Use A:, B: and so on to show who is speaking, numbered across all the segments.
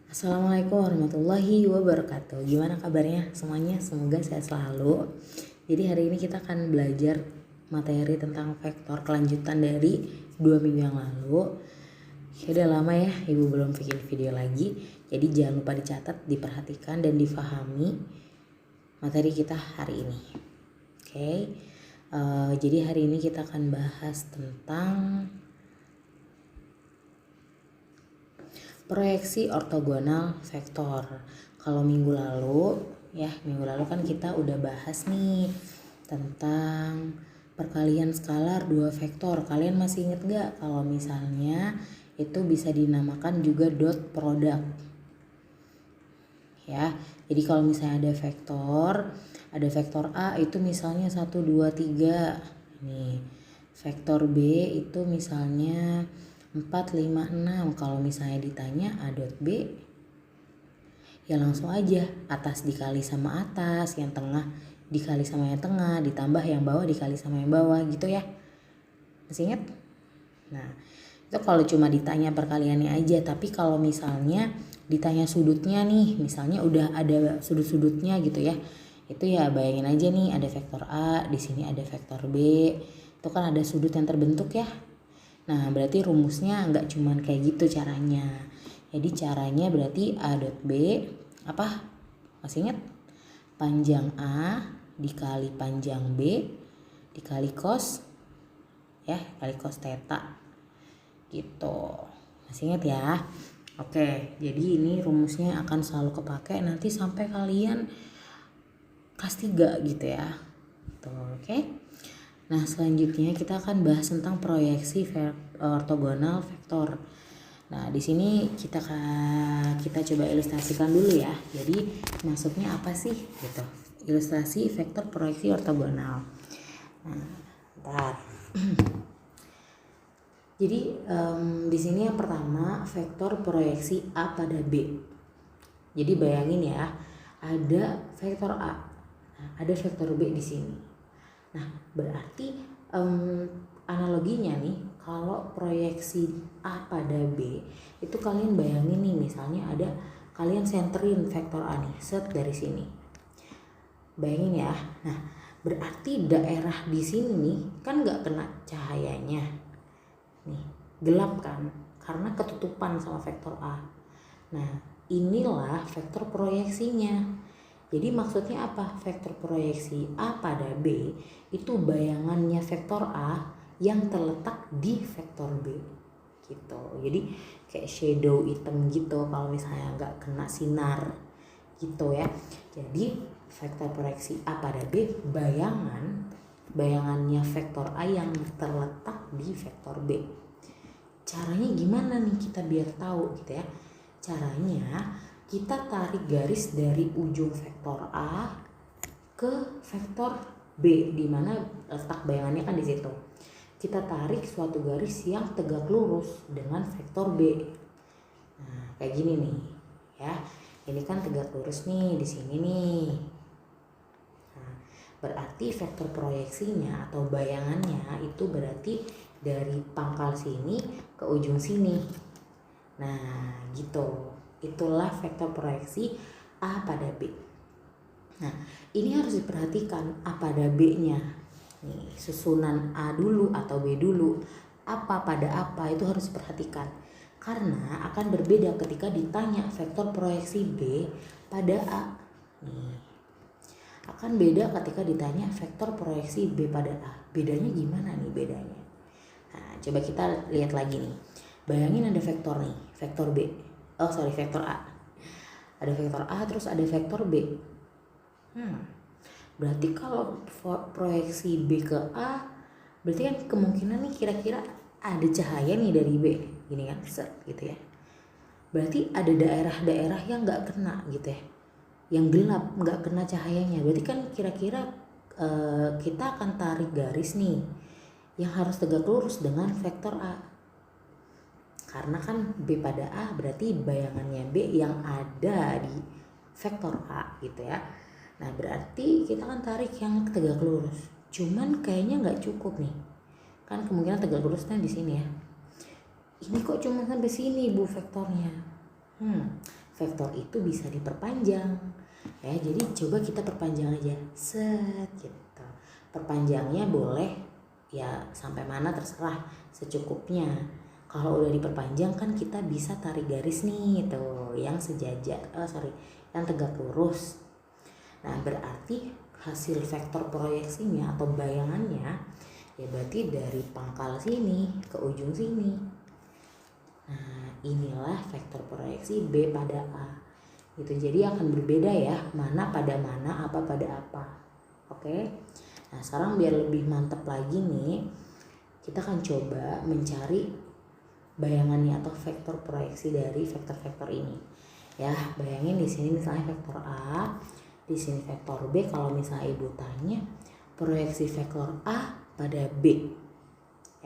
A: Assalamualaikum warahmatullahi wabarakatuh. Gimana kabarnya semuanya? Semoga sehat selalu. Jadi hari ini kita akan belajar materi tentang vektor kelanjutan dari 2 minggu yang lalu. Ya udah lama ya ibu belum bikin video lagi. Jadi jangan lupa dicatat, diperhatikan dan difahami materi kita hari ini. Oke. Jadi hari ini kita akan bahas tentang proyeksi ortogonal vektor. Kalau minggu lalu kan kita udah bahas nih tentang perkalian skalar 2 vektor. Kalian masih inget gak kalau misalnya itu bisa dinamakan juga dot product? Ya, jadi kalau misalnya ada vektor A itu misalnya 1, 2, 3. Nih, vektor B itu misalnya 4, 5, 6. Kalau misalnya ditanya A dot B, ya langsung aja atas dikali sama atas, yang tengah dikali sama yang tengah, ditambah yang bawah dikali sama yang bawah gitu ya. Masih ingat? Nah, itu kalau cuma ditanya perkaliannya aja. Tapi kalau misalnya ditanya sudutnya nih, misalnya udah ada sudut-sudutnya gitu ya, itu ya bayangin aja nih ada vektor A, di sini ada vektor B, itu kan ada sudut yang terbentuk ya. Nah berarti rumusnya nggak cuman kayak gitu caranya. Jadi caranya berarti A dot B apa? Masih ingat? Panjang A dikali panjang B dikali cos ya, kali cos theta gitu. Masih ingat ya? Oke, jadi ini rumusnya akan selalu kepake nanti sampai kalian kelas 3 gitu ya. Tuh, oke. Nah, selanjutnya kita akan bahas tentang proyeksi ortogonal vektor. Nah, di sini kita coba ilustrasikan dulu ya. Jadi, maksudnya apa sih gitu? Ilustrasi vektor proyeksi ortogonal. Nah, bentar. Jadi, di sini yang pertama vektor proyeksi A pada B. Jadi bayangin ya, ada vektor A, ada vektor B di sini. Nah, berarti analoginya nih, kalau proyeksi A pada B, itu kalian bayangin nih, misalnya ada kalian senterin vektor A nih, set dari sini. Bayangin ya. Nah, berarti daerah di sini nih kan nggak kena cahayanya. Nih, gelap kan? Karena ketutupan sama vektor A. Nah, inilah vektor proyeksinya. Jadi maksudnya apa? Vektor proyeksi A pada B itu bayangannya vektor A yang terletak di vektor B gitu. Jadi kayak shadow hitam gitu kalau misalnya nggak kena sinar gitu ya. Jadi vektor proyeksi A pada B bayangannya vektor A yang terletak di vektor B. Caranya gimana nih kita biar tahu gitu ya? Caranya kita tarik garis dari ujung vektor A ke vektor B, di mana letak bayangannya kan di situ. Kita tarik suatu garis yang tegak lurus dengan vektor B. Nah, kayak gini nih, ya. Ini kan tegak lurus nih di sini nih. Nah, berarti vektor proyeksinya atau bayangannya itu berarti dari pangkal sini ke ujung sini. Nah, gitu. Itulah vektor proyeksi A pada B. Nah, ini harus diperhatikan A pada B-nya. Nih, susunan A dulu atau B dulu. Apa pada apa itu harus diperhatikan. Karena akan berbeda ketika ditanya vektor proyeksi B pada A. Nih. Akan beda ketika ditanya vektor proyeksi B pada A. Bedanya gimana nih bedanya? Nah, coba kita lihat lagi nih. Bayangin ada vektor nih, vektor B. Vektor A. Ada vektor A terus ada vektor B. Berarti kalau proyeksi B ke A, berarti kan kemungkinan nih kira-kira ada cahaya nih dari B. Gini kan, set gitu ya. Berarti ada daerah-daerah yang nggak kena gitu ya. Yang gelap, nggak kena cahayanya. Berarti kan kira-kira kita akan tarik garis nih yang harus tegak lurus dengan vektor A. Karena kan B pada A berarti bayangannya B yang ada di vektor A gitu ya. Nah berarti kita kan tarik yang tegak lurus. Cuman kayaknya nggak cukup nih. Kan kemungkinan tegak lurusnya di sini ya. Ini kok cuma sampai sini Bu vektornya. vektor itu bisa diperpanjang. Ya, jadi coba kita perpanjang aja. Set gitu. Perpanjangnya boleh ya sampai mana terserah, secukupnya. Kalau udah diperpanjang kan kita bisa tarik garis nih tuh yang sejajar, yang tegak lurus. Nah, berarti hasil vektor proyeksinya atau bayangannya ya berarti dari pangkal sini ke ujung sini. Nah, inilah vektor proyeksi B pada A. Gitu. Jadi akan berbeda ya, mana pada mana, apa pada apa. Oke. Nah, sekarang biar lebih mantap lagi nih, kita akan coba mencari bayangannya atau vektor proyeksi dari vektor-vektor ini. Ya, bayangin di sini misalnya vektor A, di sini vektor B. Kalau misalnya ibu tanya proyeksi vektor A pada B,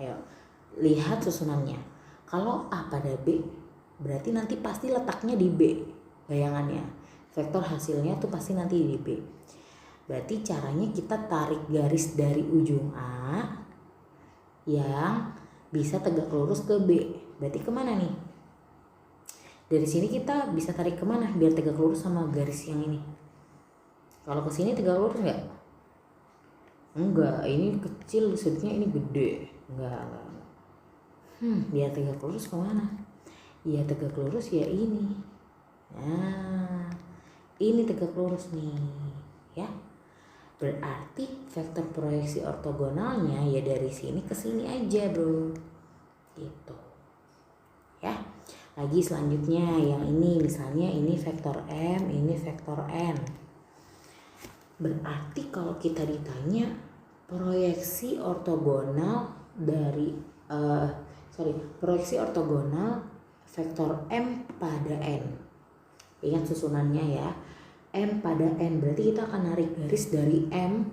A: ayo lihat susunannya. Kalau A pada B, berarti nanti pasti letaknya di B bayangannya. Vektor hasilnya tuh pasti nanti di B. Berarti caranya kita tarik garis dari ujung A yang bisa tegak lurus ke B. Berarti kemana nih? Dari sini kita bisa tarik kemana biar tegak lurus sama garis yang ini? Kalau ke sini tegak lurus nggak? Enggak, ini kecil sudutnya, ini gede. Enggak. Biar tegak lurus kemana? Ya tegak lurus ya ini. Nah, ini tegak lurus nih, ya. Berarti vektor proyeksi ortogonalnya ya dari sini ke sini aja, bro. Gitu. Ya. Lagi selanjutnya yang ini, misalnya ini vektor M, ini vektor N. Berarti kalau kita ditanya proyeksi ortogonal dari proyeksi ortogonal vektor M pada N. Ingat susunannya ya. M pada N, berarti kita akan narik garis dari M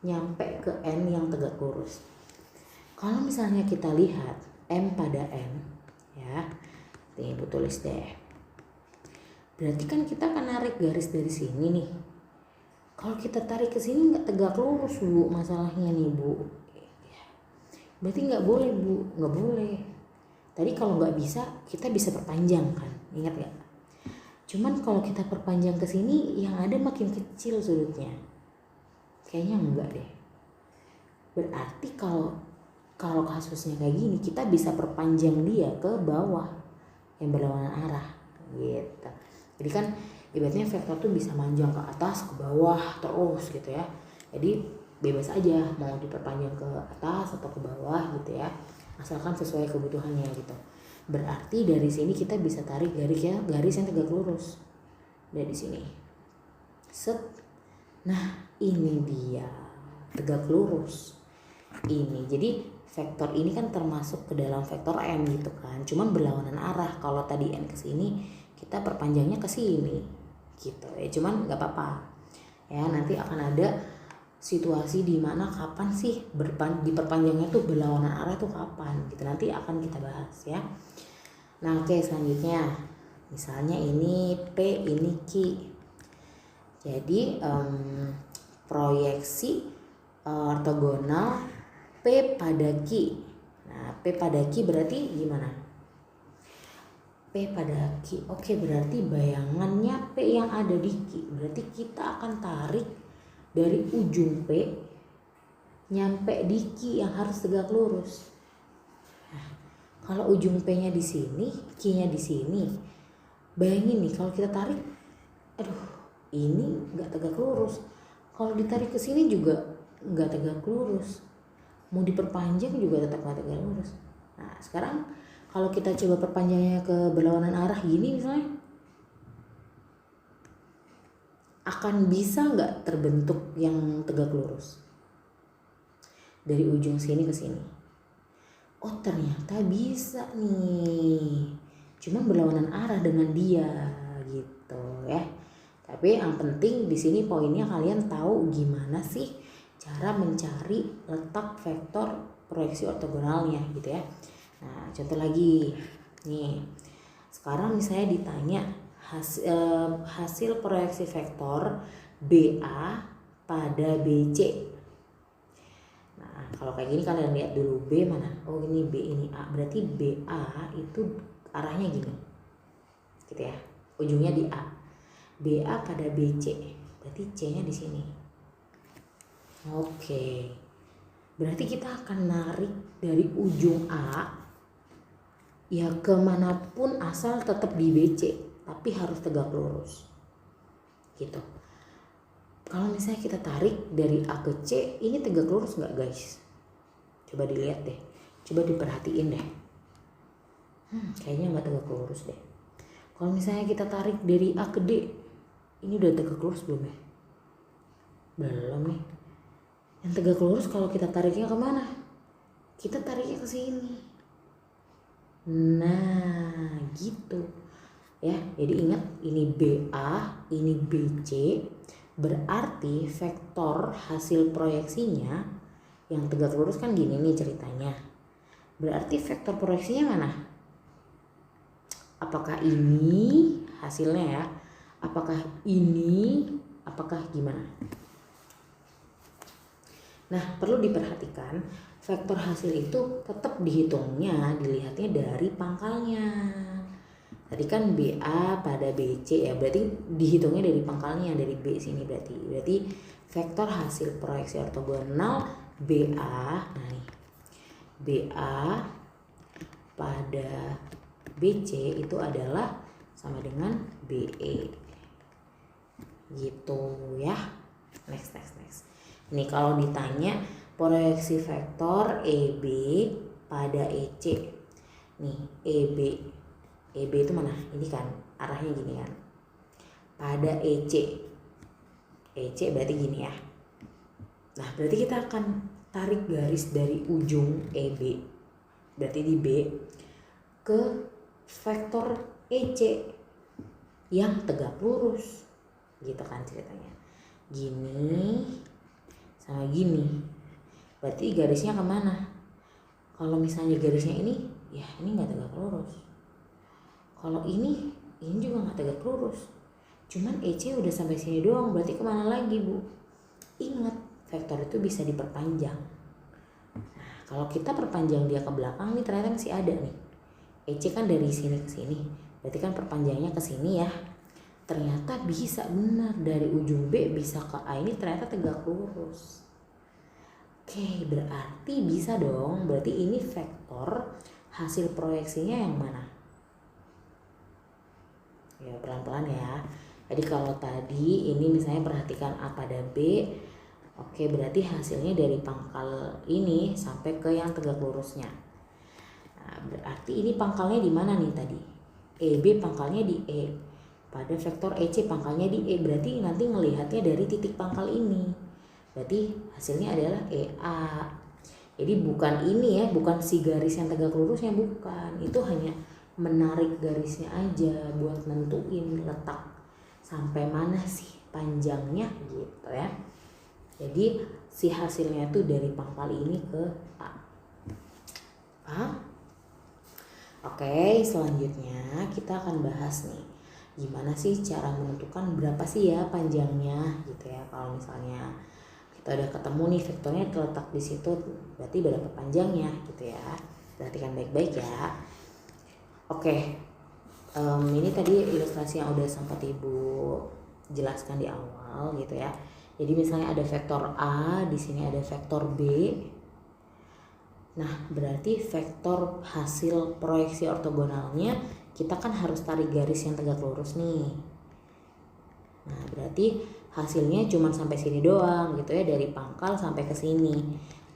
A: nyampe ke N yang tegak lurus. Kalau misalnya kita lihat M pada N, ya, nih ibu tulis deh. Berarti kan kita akan narik garis dari sini nih. Kalau kita tarik ke sini nggak tegak lurus, Bu, masalahnya nih, Bu. Berarti nggak boleh, Bu, nggak boleh. Tadi kalau nggak bisa, kita bisa perpanjang kan, ingat nggak? Cuman kalau kita perpanjang ke sini, yang ada makin kecil sudutnya. Kayaknya enggak deh. Berarti kalau kasusnya kayak gini, kita bisa perpanjang dia ke bawah yang berlawanan arah, gitu. Jadi kan ibaratnya vektor tuh bisa manjang ke atas, ke bawah, terus gitu ya. Jadi bebas aja mau diperpanjang ke atas atau ke bawah gitu ya, asalkan sesuai kebutuhannya gitu. Berarti dari sini kita bisa tarik garis yang tegak lurus dari sini. Set. Nah, ini dia tegak lurus. Ini. Jadi vektor ini kan termasuk ke dalam vektor M gitu kan. Cuman berlawanan arah. Kalau tadi N ke sini, kita perpanjangnya ke sini. Gitu. Ya cuman nggak apa-apa. Ya, nanti akan ada situasi di mana kapan sih diperpanjangnya tuh berlawanan arah tuh kapan gitu, nanti akan kita bahas ya. Nah, oke, selanjutnya misalnya ini P, ini Q. Jadi proyeksi ortogonal P pada Q. Nah, P pada Q berarti gimana? P pada Q. Oke, berarti bayangannya P yang ada di Q. Berarti kita akan tarik dari ujung P nyampe di Q yang harus tegak lurus. Nah, kalau ujung P-nya di sini, Q-nya di sini. Bayangin nih kalau kita tarik, aduh, ini nggak tegak lurus. Kalau ditarik ke sini juga nggak tegak lurus. Mau diperpanjang juga tetap nggak tegak lurus. Nah, sekarang kalau kita coba perpanjangnya ke berlawanan arah gini misalnya, akan bisa nggak terbentuk yang tegak lurus dari ujung sini ke sini? Oh, ternyata bisa nih, cuma berlawanan arah dengan dia gitu ya. Tapi yang penting di sini poinnya kalian tahu gimana sih cara mencari letak vektor proyeksi ortogonalnya gitu ya. Nah, contoh lagi nih, sekarang misalnya ditanya hasil proyeksi vektor BA pada BC. Nah, kalau kayak gini kalian lihat dulu B mana? Oh, ini B, ini A. Berarti BA itu arahnya gini. Gitu ya. ujungnya di A. BA pada BC, berarti C-nya di sini. Oke. Berarti kita akan narik dari ujung A ya kemanapun asal tetap di BC, tapi harus tegak lurus. Gitu. Kalau misalnya kita tarik dari A ke C, ini tegak lurus nggak guys? Coba dilihat deh, coba diperhatiin deh. Kayaknya nggak tegak lurus deh. Kalau misalnya kita tarik dari A ke D, ini udah tegak lurus belum ya? Belum nih. Yang tegak lurus kalau kita tariknya kemana? Kita tariknya ke sini. Nah, gitu. Ya, jadi ingat ini BA, ini BC. Berarti vektor hasil proyeksinya yang tegak lurus kan gini nih ceritanya. Berarti vektor proyeksinya mana? Apakah ini hasilnya ya? Apakah ini? Apakah gimana? Nah, perlu diperhatikan vektor hasil itu tetap dihitungnya, dilihatnya dari pangkalnya. Tadi kan BA pada BC ya, berarti dihitungnya dari pangkalnya, dari B sini berarti. Berarti vektor hasil proyeksi ortogonal BA, nah nih, BA pada BC itu adalah sama dengan BE. Gitu ya. Next. Nih kalau ditanya proyeksi vektor EB pada EC. Nih, EB itu mana? Ini kan arahnya gini kan. Pada EC. EC berarti gini ya. Nah, berarti kita akan tarik garis dari ujung EB. Berarti di B ke vektor EC yang tegak lurus. Gitu kan ceritanya. Gini sama gini, berarti garisnya kemana? Kalau misalnya garisnya ini, ya ini nggak tegak lurus. Kalau ini juga nggak tegak lurus. Cuman EC udah sampai sini doang, berarti kemana lagi bu? Ingat, vektor itu bisa diperpanjang. Nah, kalau kita perpanjang dia ke belakang nih ternyata masih ada nih. EC kan dari sini ke sini, berarti kan perpanjangnya ke sini ya. Ternyata bisa benar dari ujung B bisa ke A ini ternyata tegak lurus. Oke, berarti bisa dong. Berarti ini vektor hasil proyeksinya yang mana? Ya pelan-pelan ya. Jadi kalau tadi ini misalnya perhatikan A pada B. Oke, berarti hasilnya dari pangkal ini sampai ke yang tegak lurusnya. Nah, berarti ini pangkalnya di mana nih tadi? EB pangkalnya di E. Pada vektor EC pangkalnya di E, berarti nanti ngelihatnya dari titik pangkal ini. Berarti hasilnya adalah EA. Jadi bukan ini ya, bukan si garis yang tegak lurusnya, bukan. Itu hanya menarik garisnya aja buat nentuin letak sampai mana sih panjangnya gitu ya. Jadi si hasilnya tuh dari pangkal ini ke A. Paham? Oke, selanjutnya kita akan bahas nih. Gimana sih cara menentukan berapa sih ya panjangnya gitu ya. Kalau misalnya kita udah ketemu nih vektornya terletak di situ, berarti berapa panjangnya gitu ya. Perhatikan baik-baik ya. Oke, ini tadi ilustrasi yang udah sempat ibu jelaskan di awal gitu ya. Jadi misalnya ada vektor A, di sini ada vektor B. Nah, berarti vektor hasil proyeksi ortogonalnya kita kan harus tarik garis yang tegak lurus nih. Nah, berarti hasilnya cuma sampai sini doang gitu ya, dari pangkal sampai ke sini.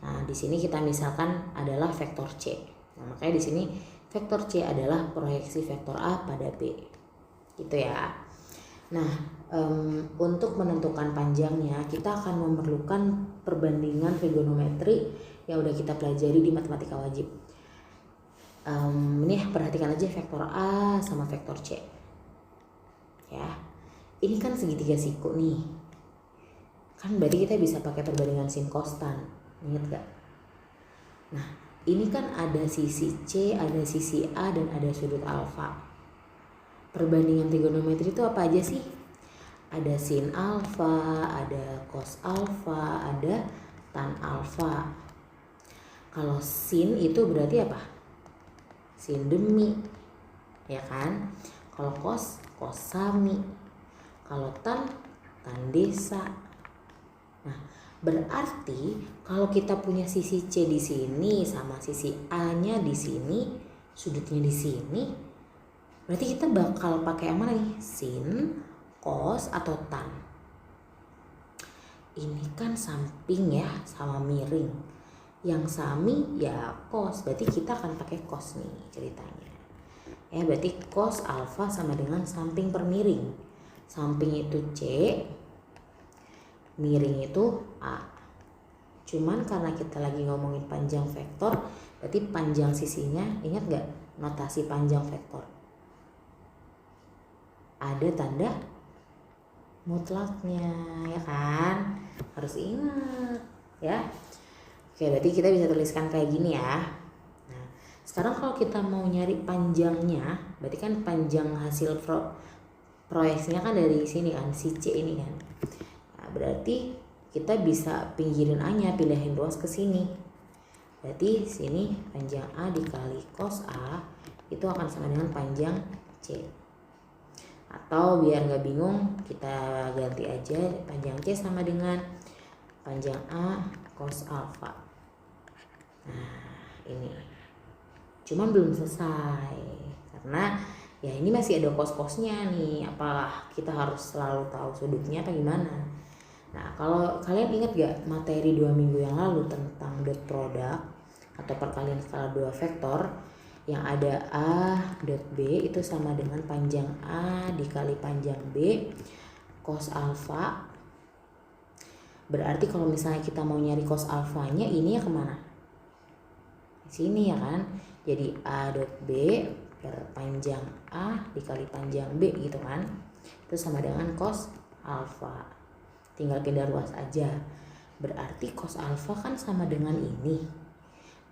A: Nah, di sini kita misalkan adalah vektor C. Nah, makanya di sini vektor C adalah proyeksi vektor A pada B. Gitu ya. Nah, untuk menentukan panjangnya kita akan memerlukan perbandingan trigonometri yang udah kita pelajari di matematika wajib. Ini perhatikan aja vektor A sama vektor C ya. Ini kan segitiga siku nih kan, berarti kita bisa pakai perbandingan sin kostan, ingat gak? Nah, ini kan ada sisi C, ada sisi A, dan ada sudut alfa. Perbandingan trigonometri itu apa aja sih? Ada sin alfa, ada cos alfa, ada tan alfa. Kalau sin itu berarti apa? Sin demi, ya kan? Kalau cos kos sami. Kalau tan desa. Nah, berarti kalau kita punya sisi C di sini sama sisi A-nya di sini, sudutnya di sini, berarti kita bakal pakai yang mana nih? Sin, kos, atau tan? Ini kan samping ya, sama miring. Yang sami ya kos, berarti kita akan pakai kos nih ceritanya. Ya, berarti kos alfa sama dengan samping per miring. Samping itu C, miring itu A. Cuman karena kita lagi ngomongin panjang vektor, berarti panjang sisinya, ingat gak notasi panjang vektor? Ada tanda mutlaknya, ya kan? Harus ingat ya. Oke, berarti kita bisa tuliskan kayak gini ya. Nah, sekarang kalau kita mau nyari panjangnya, berarti kan panjang hasil proyeksinya kan dari sini kan, si C ini kan. Nah, berarti kita bisa pinggirin A-nya, pindahin ruas ke sini. Berarti sini panjang A dikali cos A itu akan sama dengan panjang C. Atau biar nggak bingung, kita ganti aja panjang C sama dengan panjang A cos alfa. Nah, ini. Cuman belum selesai karena ya ini masih ada kos-kosnya nih. Apalah kita harus selalu tahu sudutnya apa gimana. Nah, kalau kalian ingat gak materi 2 minggu yang lalu tentang dot product atau perkalian skala 2 vektor yang ada A dot B itu sama dengan panjang A dikali panjang B cos alfa. Berarti kalau misalnya kita mau nyari cos alfanya, ini ya kemana? Sini ya kan. Jadi A dot B per panjang A dikali panjang B gitu kan. Itu sama dengan cos alfa. Tinggal pindah ruas aja. Berarti cos alfa kan sama dengan ini.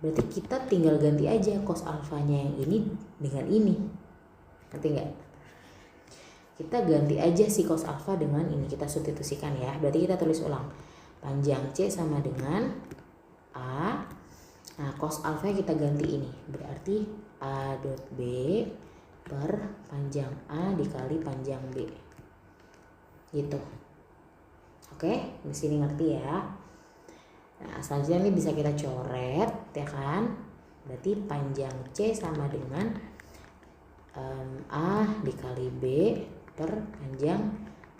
A: Berarti kita tinggal ganti aja cos alfanya yang ini dengan ini. Ngerti nggak? Kita ganti aja si cos alfa dengan ini. Kita substitusikan ya. Berarti kita tulis ulang. Panjang C sama dengan A. Nah, cos alfa kita ganti ini. Berarti A dot B per panjang A dikali panjang B. Gitu. Oke, di sini ngerti ya. Nah, selanjutnya ini bisa kita coret ya kan. Berarti panjang C sama dengan A dikali B per panjang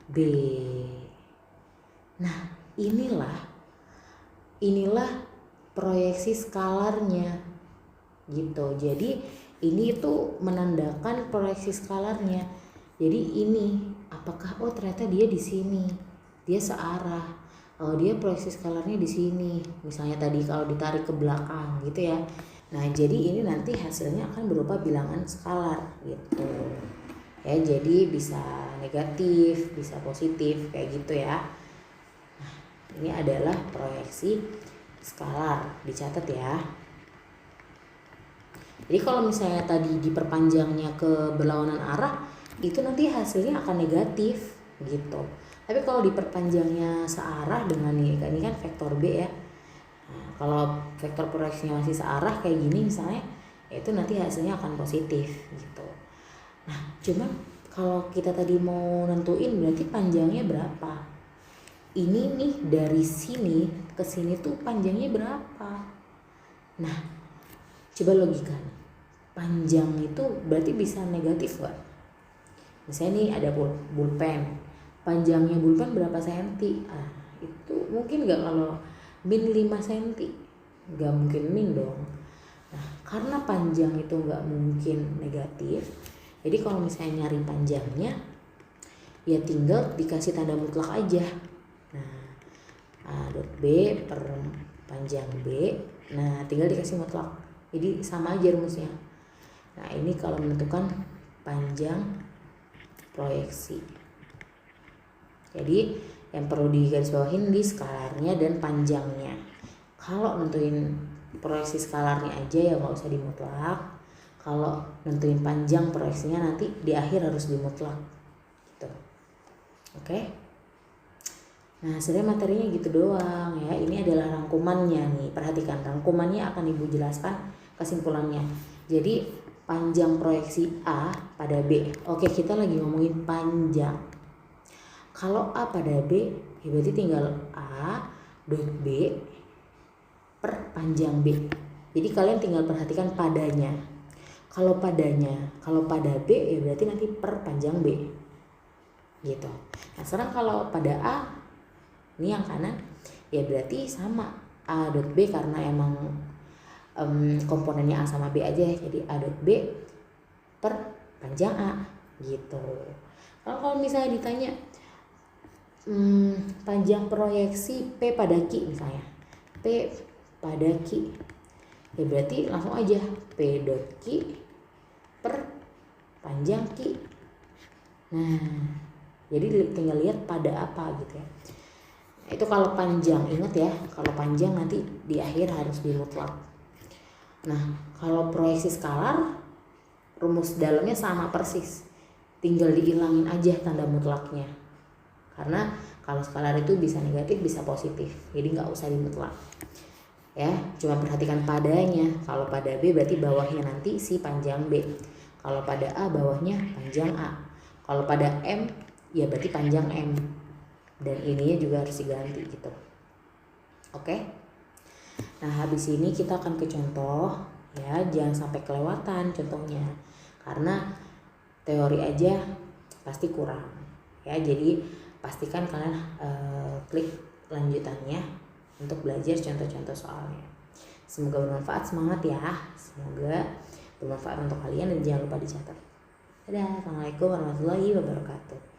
A: B. Nah, inilah proyeksi skalarnya gitu. Jadi ini tuh menandakan proyeksi skalarnya. Jadi ini apakah ternyata dia di sini, dia searah, dia proyeksi skalarnya di sini. Misalnya tadi kalau ditarik ke belakang gitu ya. Nah, jadi ini nanti hasilnya akan berupa bilangan skalar gitu. Ya, jadi bisa negatif, bisa positif kayak gitu ya. Nah, ini adalah proyeksi skalar, dicatat ya. Jadi kalau misalnya tadi diperpanjangnya ke berlawanan arah, itu nanti hasilnya akan negatif gitu. Tapi kalau diperpanjangnya searah dengan ini kan vektor B ya. Nah, kalau vektor proyeksinya masih searah kayak gini misalnya, itu nanti hasilnya akan positif gitu. Nah, cuman kalau kita tadi mau nentuin berarti panjangnya berapa? Ini nih dari sini ke sini tuh panjangnya berapa? Nah, coba logika. Panjang itu berarti bisa negatif gak? Misalnya nih ada pulpen. Panjangnya pulpen berapa senti? Itu mungkin gak kalau min 5 senti? Gak mungkin min dong. Nah, karena panjang itu gak mungkin negatif, jadi kalau misalnya nyari panjangnya, ya tinggal dikasih tanda mutlak aja. Nah, A dot B per panjang B, nah tinggal dikasih mutlak. Jadi sama aja rumusnya. Nah, ini kalau menentukan panjang proyeksi. Jadi yang perlu digarisbawahin di skalarnya dan panjangnya. Kalau nentuin proyeksi skalarnya aja ya nggak usah dimutlak. Kalau nentuin panjang proyeksinya nanti di akhir harus dimutlak. Gitu. Oke. Nah, sebenarnya materinya gitu doang ya. Ini adalah rangkumannya nih. Perhatikan, rangkumannya akan Ibu jelaskan kesimpulannya. Jadi panjang proyeksi A pada B. Oke, kita lagi ngomongin panjang. Kalau A pada B, ya berarti tinggal A dot B per panjang B. Jadi kalian tinggal perhatikan padanya. Kalau pada B ya berarti nanti per panjang B. Gitu. Nah, sekarang kalau pada A, ini yang kanan, ya berarti sama A dot B karena emang komponennya A sama B aja, jadi A dot B per panjang A gitu. Kalau misalnya ditanya panjang proyeksi P pada Q misalnya, P pada Q, ya berarti langsung aja P dot Q per panjang Q. Nah, jadi tinggal lihat pada apa gitu ya. Itu kalau panjang, ingat ya, kalau panjang nanti di akhir harus dimutlak. Nah, kalau proyeksi skalar, rumus dalamnya sama persis, tinggal dihilangin aja tanda mutlaknya. Karena kalau skalar itu bisa negatif, bisa positif, jadi nggak usah dimutlak. Ya, cuma perhatikan padanya. Kalau pada B berarti bawahnya nanti si panjang B. Kalau pada A bawahnya panjang A. Kalau pada M ya berarti panjang M. Dan ininya juga harus diganti gitu. Oke? Nah, habis ini kita akan ke contoh ya, jangan sampai kelewatan contohnya. Karena teori aja pasti kurang. Ya, jadi pastikan kalian klik lanjutannya untuk belajar contoh-contoh soalnya. Semoga bermanfaat, semangat ya. Semoga bermanfaat untuk kalian dan jangan lupa dicatat. Dadah, Assalamualaikum warahmatullahi wabarakatuh.